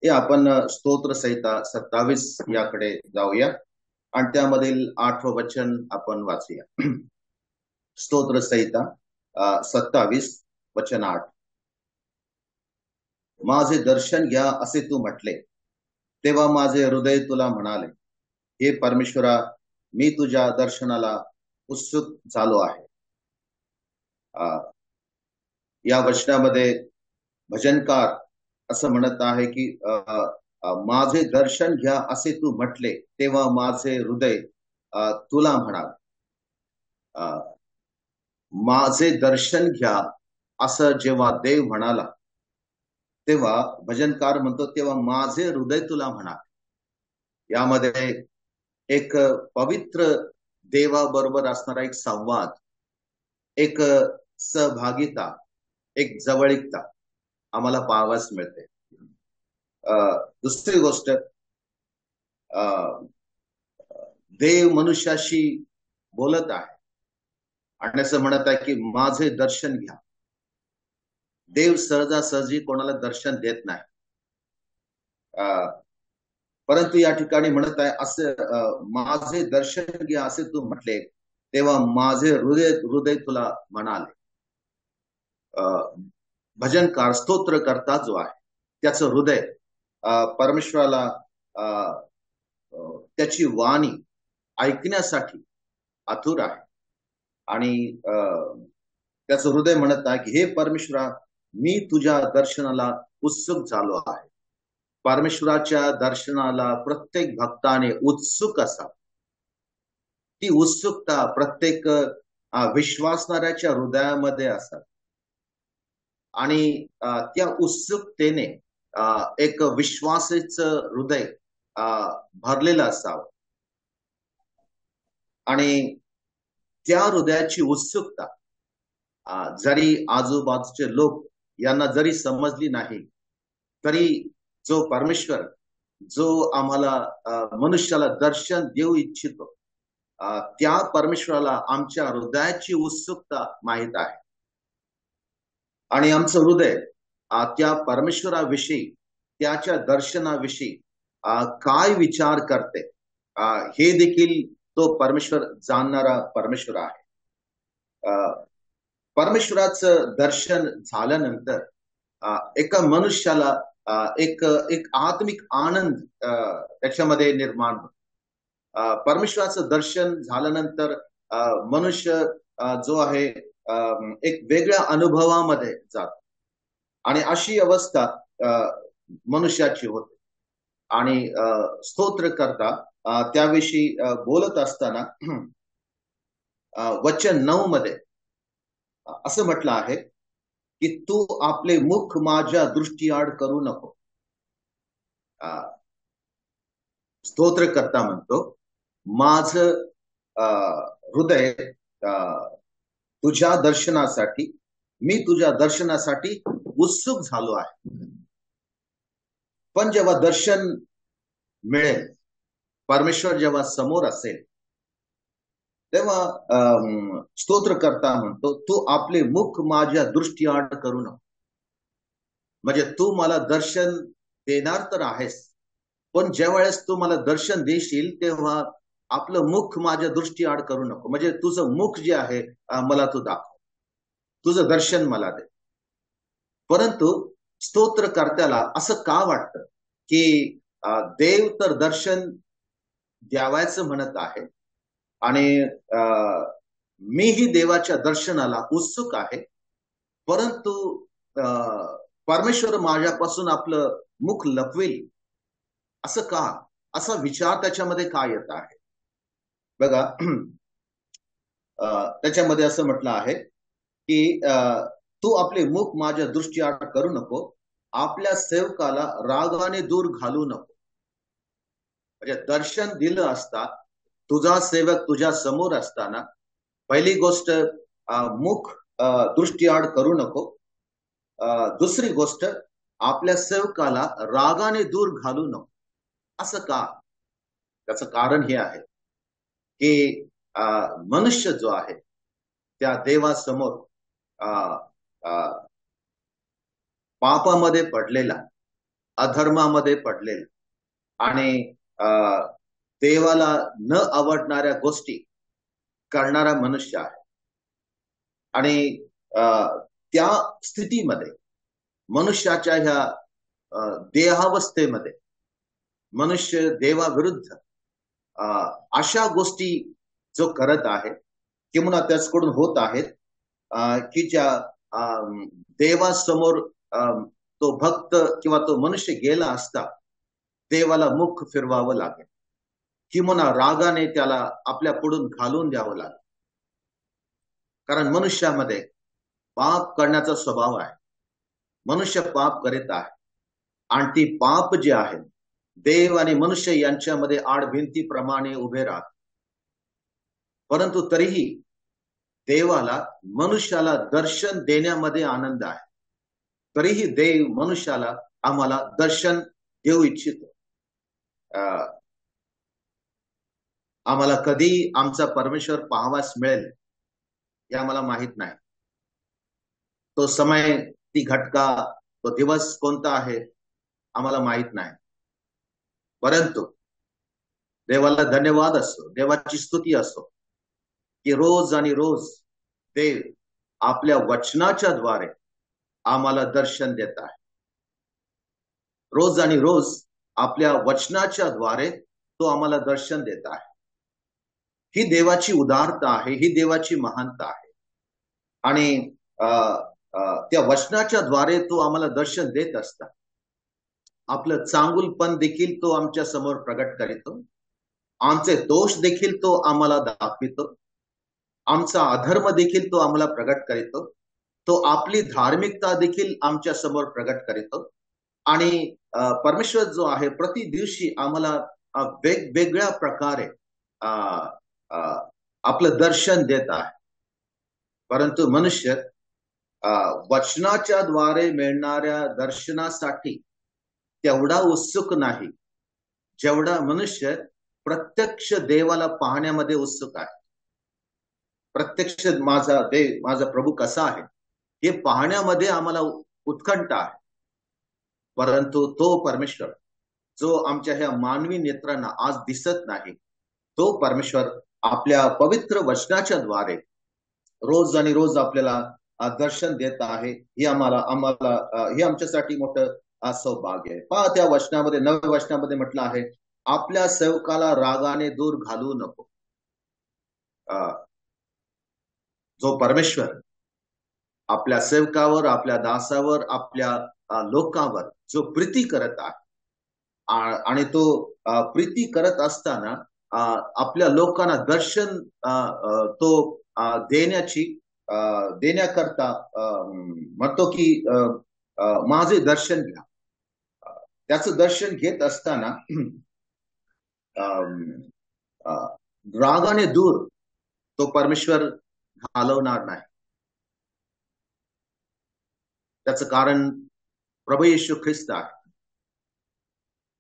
हे आपण स्तोत्र संहिता 27 याकडे जाऊया आणि त्यामधील 8वं वचन आपण वाचूया. स्तोत्र संहिता 27 वचन 8. माझे दर्शन घ्या असे तू म्हटले, तेव्हा माझे हृदय तुला म्हणाले, हे परमेश्वरा, मी तुझ्या दर्शनाला उत्सुक झालो आहे. या वचनामध्ये भजनकार असं म्हणत आहे की माझे दर्शन घ्या असे तू म्हटले, तेव्हा माझे हृदय तुला म्हणाले. माझे दर्शन घ्या असं जेव्हा देव म्हणाला, तेव्हा भजनकार म्हणतो, तेव्हा माझे हृदय तुला म्हणाले. यामध्ये एक पवित्र देवाबरोबर असणारा एक संवाद, एक सहभागिता, एक जवळीकता आम्हाला पाहावयास मिळते. दुसरी गोष्ट, देव मनुष्याशी बोलत आहे आणि असं म्हणत आहे की माझे दर्शन घ्या. देव सहजासहजी कोणाला दर्शन देत नाही, परंतु या ठिकाणी म्हणत आहे असं माझे दर्शन घ्या असे तू म्हटले, तेव्हा माझे हृदय हृदय तुला म्हणाले. भजनकार स्तोत्र करता जो आहे त्याचं हृदय परमेश्वराला त्याची वाणी ऐकण्यासाठी आतुर आहे आणि त्याचं हृदय म्हणत आहे की हे परमेश्वरा, मी तुझ्या दर्शनाला उत्सुक झालो आहे. परमेश्वराच्या दर्शनाला प्रत्येक भक्ताने उत्सुक असावं. ती उत्सुकता प्रत्येक विश्वासणाऱ्याच्या हृदयामध्ये असावी आणि त्या उत्सुकतेने एक विश्वासाचं हृदय भरलेलं असावं आणि त्या हृदयाची उत्सुकता जरी आजूबाजूचे लोक यांना जरी समजली नाही, तरी जो परमेश्वर जो आम्हाला मनुष्याला दर्शन देऊ इच्छितो, त्या परमेश्वराला आमच्या हृदयाची उत्सुकता माहित आहे आणि आमचं हृदय त्या परमेश्वराविषयी, त्याच्या दर्शनाविषयी काय विचार करते हे देखील तो परमेश्वर जाणणारा परमेश्वर आहे. परमेश्वराचं दर्शन झाल्यानंतर एका मनुष्याला एक एक आत्मिक आनंद त्याच्यामध्ये निर्माण होतो. परमेश्वराचं दर्शन झाल्यानंतर मनुष्य जो आहे एक वेगळ्या अनुभवामध्ये जातो आणि अशी अवस्था मनुष्याची होते. आणि स्तोत्र करता त्याविषयी बोलत असताना वचन 9 मध्ये असं म्हटलं आहे की तू आपले मुख माझ्या दृष्टीआड करू नको. स्तोत्र करता म्हणतो, माझं हृदय तुझ्या दर्शनासाठी, मी तुझ्या दर्शनासाठी उत्सुक झालो आहे. पण जेव्हा दर्शन मिळेल, परमेश्वर जेव्हा समोर असेल, तेव्हा स्तोत्र करता म्हणतो, तू आपले मुख माझ्या दृष्टीआड करू नको. म्हणजे तू मला दर्शन देणार तर आहेस, पण ज्या वेळेस तू मला दर्शन देशील तेव्हा आपलं मुख माझ्या दृष्टीआड करू नको. म्हणजे तुझं मुख जे आहे मला तू दाखव, तुझं दर्शन मला दे. परंतु स्तोत्रकर्त्याला असं का वाटतं की देव तर दर्शन द्यावायचं म्हणत आहे आणि मीही देवाच्या दर्शनाला उत्सुक आहे, परंतु परमेश्वर माझ्यापासून आपलं मुख लपवेल असं का? असा विचार त्याच्यामध्ये का येत आहे? बघा, त्याच्यामध्ये असं म्हटलं आहे की तू आपले मुख माझ्या दृष्टीआड करू नको, आपल्या सेवकाला रागाने दूर घालू नको. म्हणजे दर्शन दिलं असता, तुझा सेवक तुझ्या समोर असताना, पहिली गोष्ट मुख दृष्टीआड करू नको. दुसरी गोष्ट, आपल्या सेवकाला रागाने दूर घालू नको. असं का? त्याचं कारण हे आहे की मनुष्य जो आहे त्या देवासमोर पापामध्ये पडलेला अधर्मामध्ये पडलेला आणि देवाला न आवडणाऱ्या गोष्टी करणारा मनुष्य आहे. आणि त्या स्थितीमध्ये मनुष्याच्या ह्या देहावस्थेमध्ये मनुष्य देवाविरुद्ध अशा गोष्टी जो करत आहे किंवा त्याचकडून होत आहेत की ज्या देवासमोर तो भक्त किंवा तो मनुष्य गेला असता देवाला मुख फिरवावं लागेल किंवा रागाने त्याला आपल्या पुढून घालून द्यावं लागेल. कारण मनुष्यामध्ये पाप करण्याचा स्वभाव आहे. मनुष्य पाप करीत आहे आणि ती पाप जे आहे देव आणि मनुष्य यांच्यामध्ये आडभिंतीप्रमाणे उभे राहत. परंतु तरीही देवाला मनुष्याला दर्शन देण्यामध्ये आनंद आहे. तरीही देव मनुष्याला आम्हाला दर्शन देऊ इच्छितो. आम्हाला कधी आमचा परमेश्वर पाहावास मिळेल हे आम्हाला माहित नाही. तो समय, ती घटका, तो दिवस कोणता आहे आम्हाला माहित नाही. परंतु देवाला धन्यवाद असो, देवाची स्तुती असो की रोज आणि रोज देव आपल्या वचनाच्या द्वारे आम्हाला दर्शन देत आहे. रोज आणि रोज आपल्या वचनाच्या द्वारे तो आम्हाला दर्शन देत आहे. ही देवाची उदारता आहे, ही देवाची महानता आहे. आणि त्या वचनाच्या द्वारे तो आम्हाला दर्शन देत असता. आपलं चांगुलपण देखील तो आमच्या समोर प्रगट करीतो. आमचे दोष देखील तो आम्हाला दाखवितो. आमचा अधर्म देखील तो आम्हाला प्रगट करीतो. तो आपली धार्मिकता देखील आमच्या समोर प्रगट करीतो. आणि परमेश्वर जो आहे प्रति दिवशी आम्हाला वेगवेगळ्या प्रकारे आपलं दर्शन देत आहे. परंतु मनुष्य वचनाच्या द्वारे मिळणाऱ्या दर्शनासाठी तेवढा उत्सुक नाही जेवढा मनुष्य प्रत्यक्ष देवाला पाहण्यामध्ये उत्सुक आहे. प्रत्यक्ष माझा देव, माझा प्रभू कसा आहे हे पाहण्यामध्ये आम्हाला उत्कंठ आहे. परंतु तो परमेश्वर जो आमच्या ह्या मानवी नेत्रांना आज दिसत नाही, तो परमेश्वर आपल्या पवित्र वचनाच्या द्वारे रोज आणि रोज आपल्याला दर्शन देत आहे. हे हे आमच्यासाठी मोठं सौभाग्य आहे. पहा, त्या वचनामध्ये, 9व्या वचनामध्ये म्हटलं आहे, आपल्या सेवकाला रागाने दूर घालू नको. जो परमेश्वर आपल्या सेवकावर, आपल्या दासावर, आपल्या लोकांवर जो प्रीती करत आहे आणि तो प्रीती करत असताना आपल्या लोकांना दर्शन तो देण्याकरता म्हणतो की माझे दर्शन घ्या. त्याचं दर्शन घेत असताना रागाने दूर तो परमेश्वर घालवणार नाही. त्याचं कारण प्रभू येशू ख्रिस्त आहे.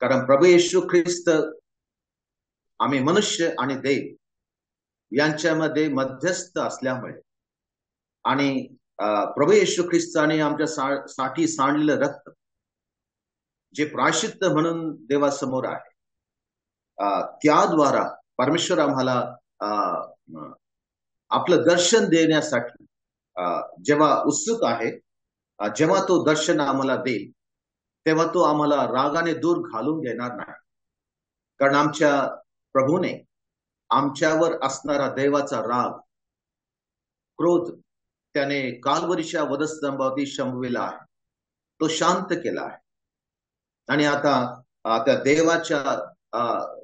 कारण प्रभू येशू ख्रिस्त आम्ही मनुष्य आणि देव यांच्यामध्ये मध्यस्थ असल्यामुळे आणि प्रभू येशू ख्रिस्ताने आमच्या साठी सांडलेलं रक्त जे प्रायश्चित्त म्हणून देवासमोर आहे, त्याद्वारा परमेश्वर आम्हाला आपलं दर्शन देण्यासाठी जेव्हा उत्सुक आहे, जेव्हा तो दर्शन आम्हाला देईल तेव्हा तो आम्हाला रागाने दूर घालून देणार नाही. कारण आमच्या प्रभूने आमच्यावर असणारा देवाचा राग, क्रोध त्याने काल्वरीच्या वधस्तंभावरती शमविला आहे, तो शांत केला आहे. आणि आता त्या देवाच्या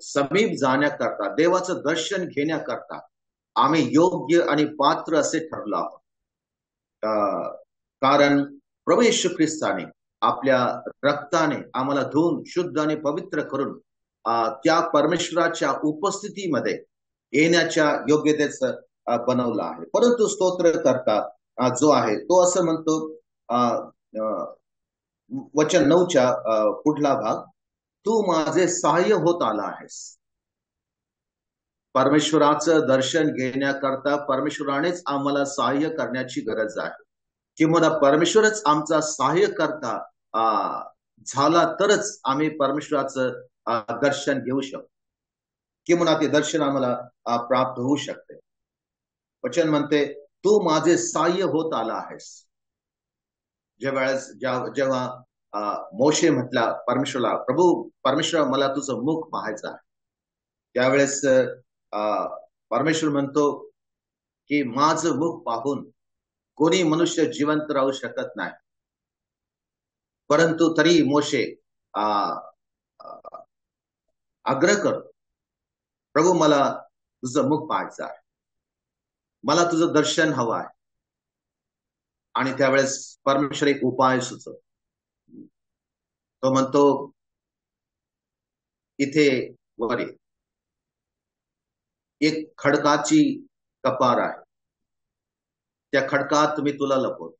समीप जाण्याकरता, देवाचं दर्शन घेण्याकरता आम्ही योग्य आणि पात्र असे ठरलो आहोत. कारण प्रभू येशू ख्रिस्ताने आपल्या रक्ताने आम्हाला धुवून शुद्ध आणि पवित्र करून त्या परमेश्वराच्या उपस्थितीमध्ये येण्याच्या योग्यतेचं बनवलं आहे. परंतु स्तोत्रकर्ता जो आहे तो असं म्हणतो, वचन 9च्या पुढला भाग, तू माझे सहाय्य होत आला आहेस. परमेश्वराचं दर्शन घेण्याकरता परमेश्वरानेच आम्हाला सहाय्य करण्याची गरज आहे, किंवा परमेश्वरच आमचा सहाय्य करता झाला तरच आम्ही परमेश्वराचं दर्शन घेऊ शकतो, किंवा ते दर्शन आम्हाला प्राप्त होऊ शकते. वचन म्हणते, तू माझे सहाय्य होत आला आहेस. जेव्हा मोशे म्हटला परमेश्वरला, प्रभू परमेश्वर मला तुझं मुख पाहायचं आहे, त्यावेळेस परमेश्वर म्हणतो की माझं मुख पाहून कोणी मनुष्य जिवंत राहू शकत नाही. परंतु तरी मोशे आग्रह कर, प्रभू मला तुझं मुख पाहायचं आहे, मला तुझं दर्शन हवं आहे. आणि त्यावेळेस परमेश्वर एक उपाय सुचव. तो म्हणतो, इथे वर एक खडकाची कपार आहे, त्या खडकात मी तुला लपवतो,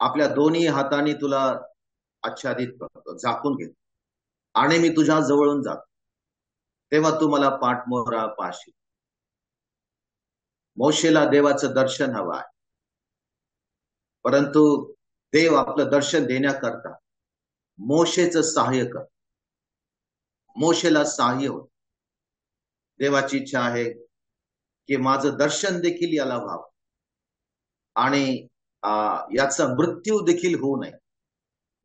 आपल्या दोन्ही हातांनी तुला आच्छादित करतो, झाकून घेतो, आणि मी तुझ्या जवळून जातो, तेव्हा तू मला पाठमोहरा पाहशील. मोशेला देवाचं दर्शन हवं आहे, परंतु देव आपलं दर्शन देण्याकरता मोशेचं सहाय्य कर, मोशेला सहाय्य होत. देवाची इच्छा आहे की माझं दर्शन देखील याला व्हावं, आणि याचा मृत्यू देखील होऊ नये,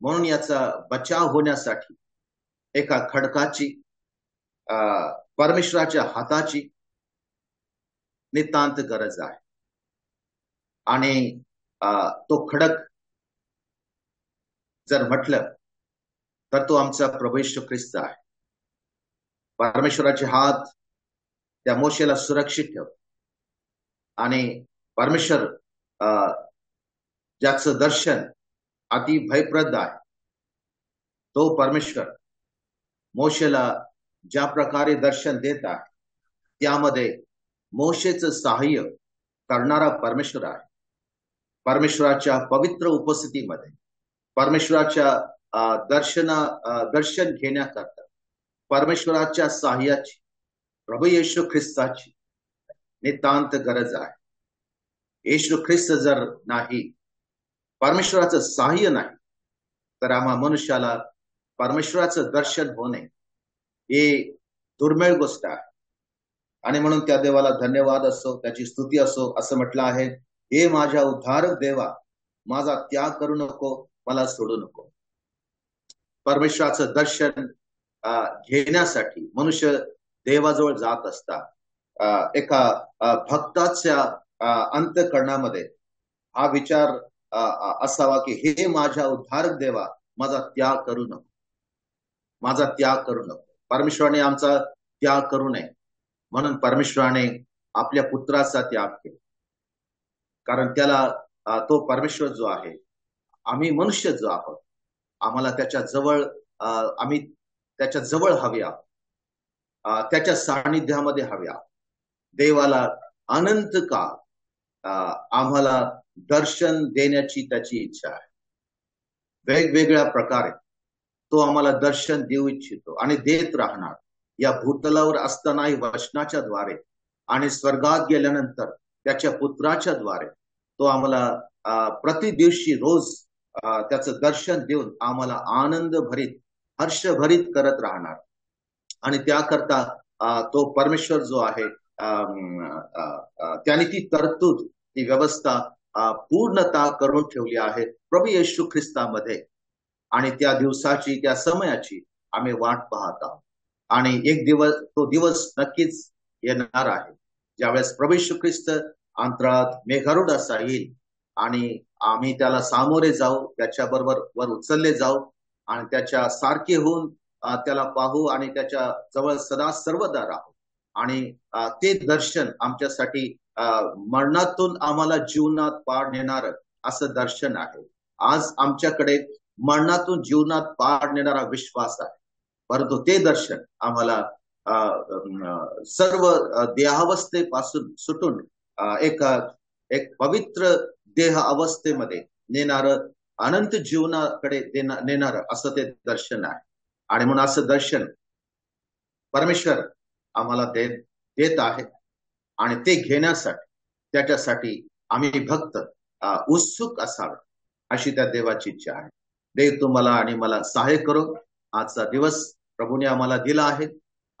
म्हणून याचा बचाव होण्यासाठी एका खडकाची, परमेश्वराच्या हाताची नितांत गरज आहे. आणि तो खडक जर म्हटलं तर तो आमचा प्रभू येशू ख्रिस्त आहे. परमेश्वराचे हात त्या मोशेला सुरक्षित ठेव, आणि परमेश्वर ज्याचं दर्शन अति भयप्रद आहे, तो परमेश्वर मोशेला ज्या प्रकारे दर्शन देत आहे, त्यामध्ये मोशेचं सहाय्य करणारा परमेश्वर आहे. परमेश्वराच्या पवित्र उपस्थितीमध्ये परमेश्वराच्या दर्शन घेण्याकरता परमेश्वराच्या सहाय्याची, प्रभू येशू ख्रिस्ताची नितांत गरज आहे. येशू ख्रिस्त जर नाही, परमेश्वराचं सहाय्य नाही, तर आम्हा मनुष्याला परमेश्वराचं दर्शन होणे हे दुर्मिळ गोष्ट आहे. आणि म्हणून त्या देवाला धन्यवाद असो, त्याची स्तुती असो. असं म्हटलं आहे, हे माझ्या उद्धारक देवा, माझा त्याग करू नको, मला सोडू नको. परमेश्वराचं दर्शन घेण्यासाठी मनुष्य देवाजवळ जात असतात. एका भक्ताच्या अंतःकरणामध्ये हा विचार असावा की हे माझ्या उद्धारक देवा, माझा त्याग करू नको, माझा त्याग करू नको. परमेश्वराने आमचा त्याग करू नये, म्हणून परमेश्वराने आपल्या पुत्राचा त्याग केला. कारण त्याला तो परमेश्वर जो आहे, आम्ही मनुष्य जो आहोत, आम्हाला त्याच्या जवळ हवे आहोत, त्याच्या सानिध्यामध्ये हवे आहोत. देवाला अनंत काळ आम्हाला दर्शन देण्याची त्याची इच्छा आहे. वेगवेगळ्या प्रकारे तो आम्हाला दर्शन देऊ इच्छितो आणि देत राहणार. या भूतलावर असतानाही वचनाच्या द्वारे, आणि स्वर्गात गेल्यानंतर त्याच्या पुत्राच्या द्वारे तो आम्हाला प्रति दिवशी रोज त्याचं दर्शन देऊन आम्हाला आनंद भरीत, हर्षभरीत करत राहणार. आणि त्याकरता तो परमेश्वर जो आहे, त्याने ती तरतूद, ती व्यवस्था पूर्णता करून ठेवली आहे प्रभू येशू ख्रिस्तामध्ये. आणि त्या दिवसाची, त्या समयाची आम्ही वाट पाहत आहोत. आणि एक दिवस, तो दिवस नक्कीच येणार आहे, ज्यावेळेस प्रभू येशू ख्रिस्त अंतराळात मेघारूढ असा येईल, आणि आम्ही त्याला सामोरे जाऊ, त्याच्याबरोबर वर उचलले जाऊ, आणि त्याच्या सारखे होऊन त्याला पाहू, आणि त्याच्या जवळ सदा सर्वदा राहू. आणि ते दर्शन आमच्यासाठी मरणातून आम्हाला जीवनात पार नेणार असं दर्शन आहे. आज आमच्याकडे मरणातून जीवनात पार नेणारा विश्वास आहे, परंतु ते दर्शन आम्हाला सर्व देहावस्थेपासून सुटून एक पवित्र देह अवस्थेमध्ये नेणार, अनंत जीवनाकडे नेणार असं ते दर्शन आहे. आणि म्हणून असं दर्शन परमेश्वर आम्हाला देत आहे, आणि ते घेण्यासाठी, त्याच्यासाठी आम्ही भक्त उत्सुक असावे, अशी त्या देवाची इच्छा आहे. देव तुम्हाला आणि मला सहाय्य करो. आजचा दिवस प्रभूने आम्हाला दिला आहे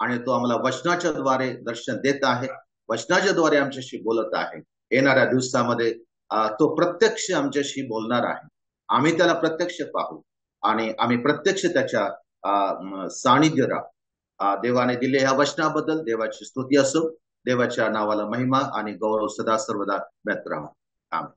आणि तो आम्हाला वचनाच्या द्वारे दर्शन देत आहे, वचनाच्या द्वारे आमच्याशी बोलत आहे. येणाऱ्या दिवसामध्ये तो प्रत्यक्ष आमच्याशी बोलणार आहे. आम्ही त्याला प्रत्यक्ष पाहू आणि आम्ही प्रत्यक्ष त्याच्या सानिध्य राहू. देवाने दिले ह्या वचनाबद्दल देवाची स्तुती असो. देवाच्या नावाला महिमा आणि गौरव सदा सर्वदा मिळत राहू. आमेन.